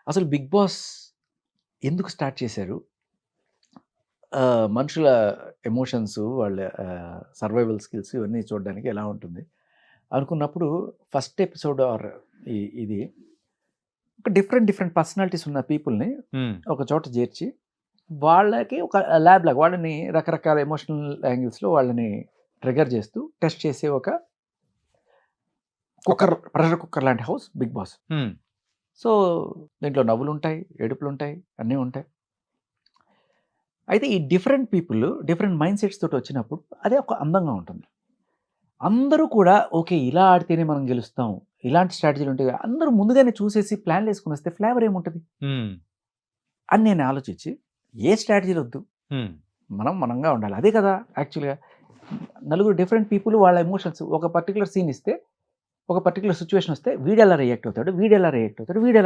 అసలు 'big boss' ఎందుకు start చేశారు? మనుషుల ఎమోషన్స్, వాళ్ళ సర్వైవల్ స్కిల్స్ ఇవన్నీ చూడడానికి ఎలా ఉంటుంది? అనుకున్నప్పుడు ఫస్ట్ ఎపిసోడ్ ఆర్ ఇది ఒక డిఫరెంట్ పర్సనాలిటీస్ ఉన్న పీపుల్‌ని హ్మ్. ఒక చోట చేర్చి, వాళ్ళకి ఒక ల్యాబ్ లాగా వాళ్ళని రకరకాల ఎమోషనల్ యాంగిల్స్‌లో వాళ్ళని ట్రిగ్గర్ చేస్తూ టెస్ట్ చేసే ఒక ప్రెషర్ కుక్కర్ లాంటి హౌస్ 'బిగ్ బాస్.' హ్మ్. సో, దీంట్లో నవ్వులుంటాయి, ఏడుపులుంటాయి, అన్నీ ఉంటాయి. అయితే ఈ different people, different mind sets తోటి వచ్చినప్పుడు అదే ఒక అందంగా ఉంటుంది. అందరూ కూడా ఓకే. ఇలా ఆడితేనే మనం గెలుస్తాం. ఇలాంటి స్ట్రాటజీలు ఉంటాయి. అందరూ ముందుగానే చూసేసి ప్లాన్‌లేసుకొని వస్తే ఫ్లేవర్ ఏముంటది? హ్మ్. అని నేను ఆలోచించి ఏ స్ట్రాటజీలు వద్దు. హ్మ్. మనంగా ఉండాలి. అదే కదా యాక్చువల్‌గా. నలుగురు డిఫరెంట్ పీపుల్ వాళ్ళ ఎమోషన్స్ ఒక పర్టిక్యులర్ సీన్ ఇస్తే, ఒక పర్టిక్యులర్ సిట్యుయేషన్ వస్తే వీడెలా రియాక్ట్ అవుతాడు? వీడెలా రియాక్ట్ అవుతాడు? వీడెలా